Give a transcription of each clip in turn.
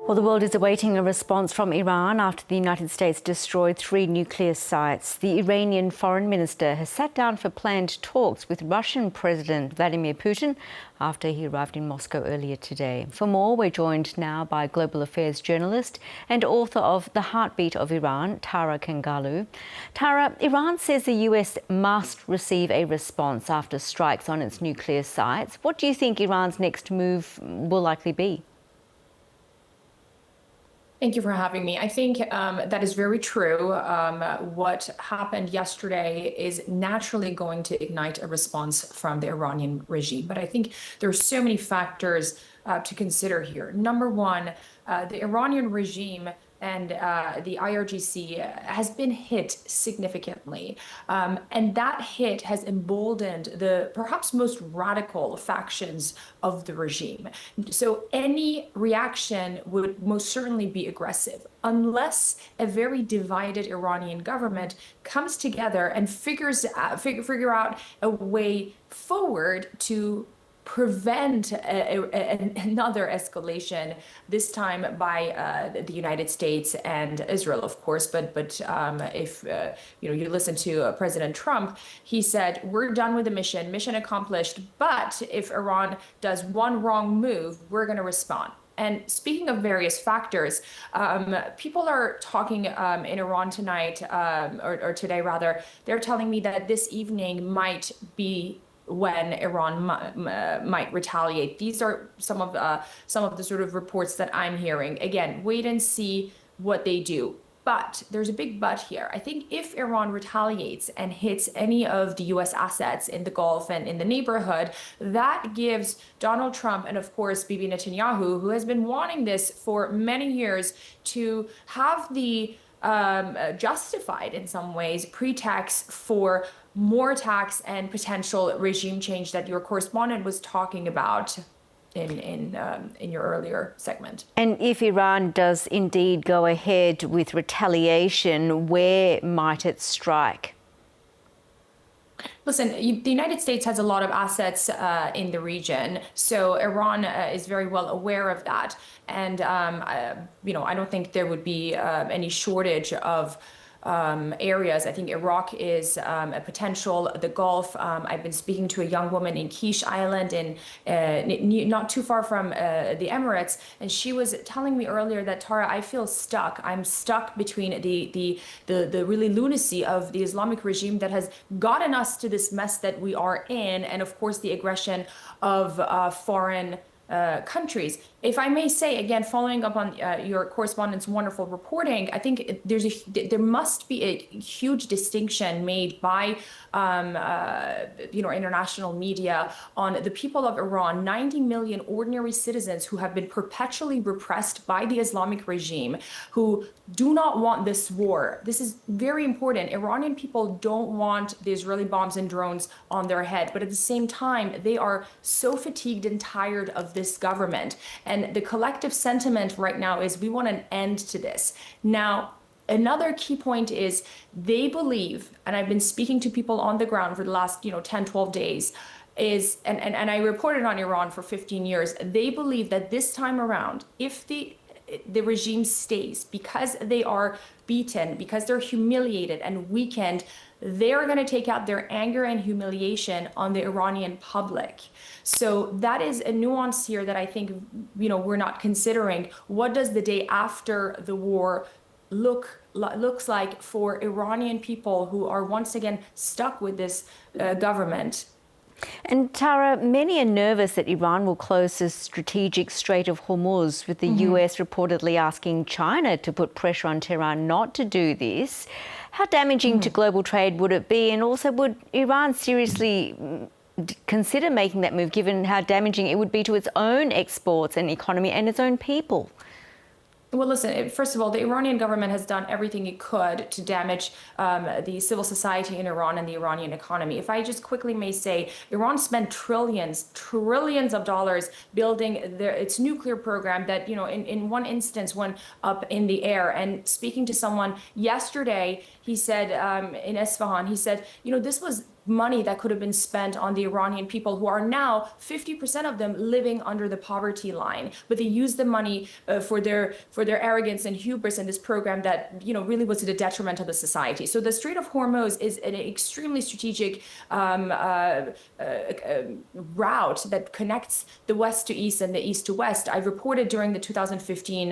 Well, the world is awaiting a response from Iran after the United States destroyed 3 nuclear sites. The Iranian foreign minister has sat down for planned talks with Russian President Vladimir Putin after he arrived in Moscow earlier today. For more, we're joined now by global affairs journalist and author of The Heartbeat of Iran, Tara Kangalu. Tara, Iran says the US must receive a response after strikes on its nuclear sites. What do you think Iran's next move will likely be? Thank you for having me. I think that is very true. What happened yesterday is naturally going to ignite a response from the Iranian regime. But I think there are so many factors to consider here. Number one, the Iranian regime and the IRGC has been hit significantly. And that hit has emboldened the perhaps most radical factions of the regime. So any reaction would most certainly be aggressive, unless a very divided Iranian government comes together and figure out a way forward to prevent another escalation, this time by the United States and Israel, of course. But if you listen to President Trump, he said, "We're done with the mission accomplished. But if Iran does one wrong move, we're going to respond." And speaking of various factors, people are talking in Iran tonight, or today rather, they're telling me that this evening might be when Iran might retaliate. These are some of the sort of reports that I'm hearing. Again, wait and see what they do. But there's a big but here. I think if Iran retaliates and hits any of the US assets in the Gulf and in the neighborhood, that gives Donald Trump and, of course, Bibi Netanyahu, who has been wanting this for many years, to have the justified, in some ways, pretext for more attacks and potential regime change that your correspondent was talking about in your earlier segment. And if Iran does indeed go ahead with retaliation, where might it strike? Listen, the United States has a lot of assets in the region, so Iran is very well aware of that. And, I don't think there would be any shortage of areas. I think Iraq is a potential, the Gulf. I've been speaking to a young woman in Kish Island, not too far from the Emirates, and she was telling me earlier that, Tara, I feel stuck. I'm stuck between the really lunacy of the Islamic regime that has gotten us to this mess that we are in, and of course the aggression of foreign countries. If I may say, again, following up on your correspondent's wonderful reporting, I think there must be a huge distinction made by international media on the people of Iran, 90 million ordinary citizens who have been perpetually repressed by the Islamic regime, who do not want this war. This is very important. Iranian people don't want the Israeli bombs and drones on their head, but at the same time, they are so fatigued and tired of this government. And the collective sentiment right now is we want an end to this. Now, another key point is they believe, and I've been speaking to people on the ground for the last 10, 12 days, and I reported on Iran for 15 years, they believe that this time around, if the regime stays, because they are beaten, because they're humiliated and weakened, they're going to take out their anger and humiliation on the Iranian public. So that is a nuance here that I think, we're not considering. What does the day after the war looks like for Iranian people who are once again stuck with this government? And Tara, many are nervous that Iran will close the strategic Strait of Hormuz, with the US reportedly asking China to put pressure on Tehran not to do this. How damaging to global trade would it be? And also, would Iran seriously consider making that move, given how damaging it would be to its own exports and economy and its own people? Well, listen, first of all, the Iranian government has done everything it could to damage the civil society in Iran and the Iranian economy. If I just quickly may say, Iran spent trillions of dollars building its nuclear program that, in one instance went up in the air. And speaking to someone yesterday, he said, in Isfahan, he said, this was money that could have been spent on the Iranian people, who are now 50% of them living under the poverty line. But they used the money for their arrogance and hubris in this program that really was to the detriment of the society. So the Strait of Hormuz is an extremely strategic route that connects the west to east and the east to west. I reported during the 2015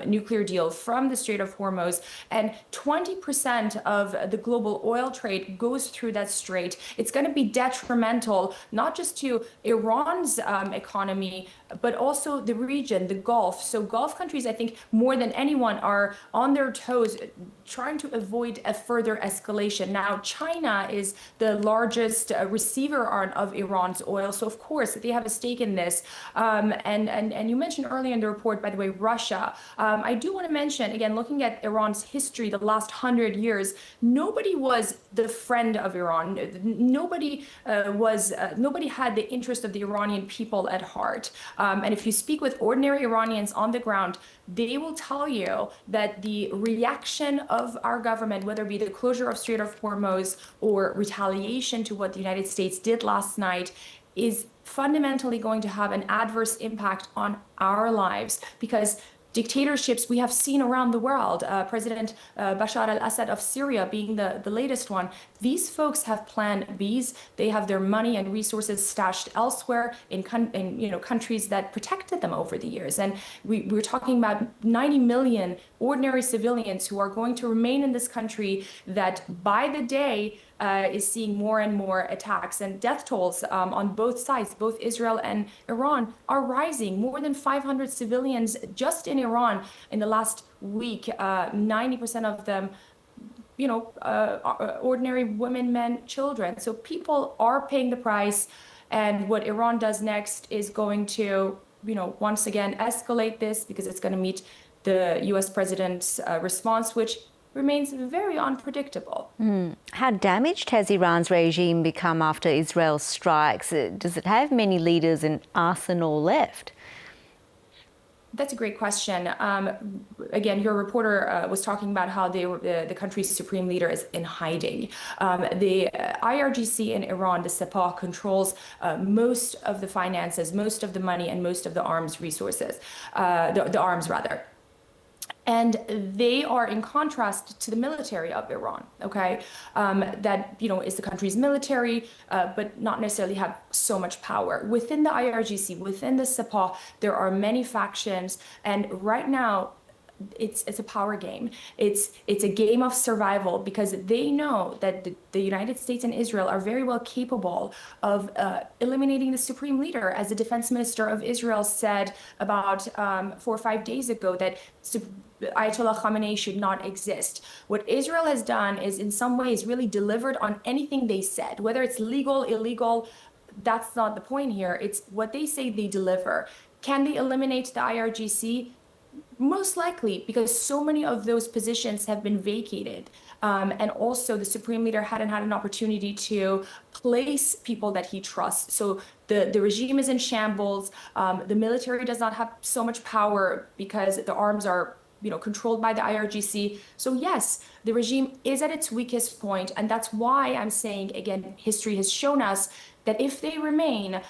nuclear deal from the Strait of Hormuz, and 20% of the global oil trade goes through that strait. It's going to be detrimental not just to Iran's economy, but also the region, the Gulf. So Gulf countries, I think, more than anyone, are on their toes trying to avoid a further escalation. Now, China is the largest receiver of Iran's oil. So, of course, they have a stake in this. And you mentioned earlier in the report, by the way, Russia. I do want to mention, again, looking at Iran's history, the last 100 years, nobody was the friend of Iran. Nobody had the interest of the Iranian people at heart. And if you speak with ordinary Iranians on the ground, they will tell you that the reaction of our government, whether it be the closure of Strait of Hormuz or retaliation to what the United States did last night, is fundamentally going to have an adverse impact on our lives, because dictatorships we have seen around the world, President Bashar al-Assad of Syria being the latest one, these folks have plan Bs. They have their money and resources stashed elsewhere in countries that protected them over the years. And we're talking about 90 million ordinary civilians who are going to remain in this country that by the day is seeing more and more attacks, and death tolls on both sides, both Israel and Iran, are rising. More than 500 civilians just in Iran in the last week, 90% of them, ordinary women, men, children. So people are paying the price. And what Iran does next is going to, once again, escalate this, because it's going to meet the US president's response, which remains very unpredictable. How damaged has Iran's regime become after Israel's strikes? Does it have many leaders in arsenal left? That's a great question. Again, your reporter was talking about how the country's supreme leader is in hiding. The IRGC in Iran, the Sepah, controls most of the finances, most of the money, and most of the arms resources, the arms rather. And they are in contrast to the military of Iran, okay? That, is the country's military, but not necessarily have so much power. Within the IRGC, within the Sepah, there are many factions. And right now, it's a power game. It's a game of survival, because they know that the United States and Israel are very well capable of eliminating the supreme leader. As the defense minister of Israel said about 4 or 5 days ago, that Ayatollah Khamenei should not exist. What Israel has done is in some ways really delivered on anything they said, whether it's legal, illegal, that's not the point here. It's what they say they deliver. Can they eliminate the IRGC? Most likely, because so many of those positions have been vacated. And also the supreme leader hadn't had an opportunity to place people that he trusts. So the regime is in shambles. The military does not have so much power because the arms are controlled by the IRGC. So yes, the regime is at its weakest point. And that's why I'm saying, again, history has shown us that if they remain,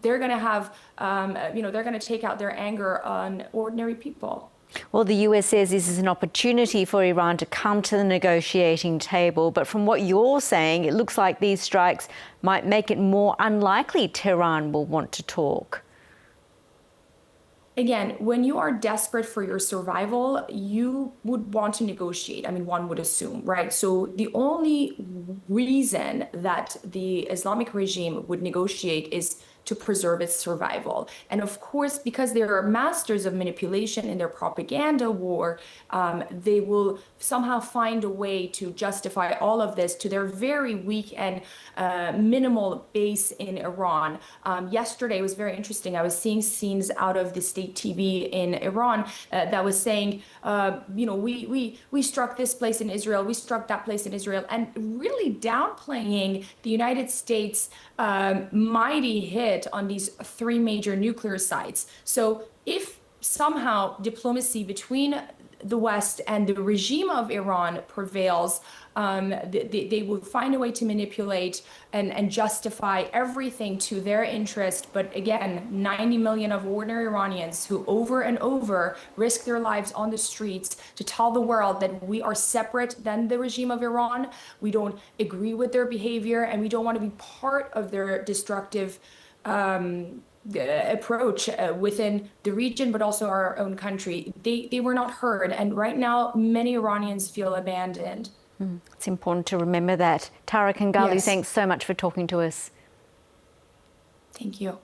they're going to have, they're going to take out their anger on ordinary people. Well, the US says this is an opportunity for Iran to come to the negotiating table. But from what you're saying, it looks like these strikes might make it more unlikely Tehran will want to talk. Again, when you are desperate for your survival, you would want to negotiate. I mean, one would assume, right? So the only reason that the Islamic regime would negotiate is to preserve its survival. And of course, because they are masters of manipulation in their propaganda war, they will somehow find a way to justify all of this to their very weak and minimal base in Iran. Yesterday was very interesting. I was seeing scenes out of the state TV in Iran that was saying, we struck this place in Israel, we struck that place in Israel, and really downplaying the United States' mighty hit on these 3 major nuclear sites. So if somehow diplomacy between the West and the regime of Iran prevails, They will find a way to manipulate and justify everything to their interest. But again, 90 million of ordinary Iranians who over and over risk their lives on the streets to tell the world that we are separate than the regime of Iran. We don't agree with their behavior, and we don't want to be part of their destructive approach within the region, but also our own country. They were not heard. And right now, many Iranians feel abandoned. It's important to remember that. Tara Kangali, Yes. thanks so much for talking to us. Thank you.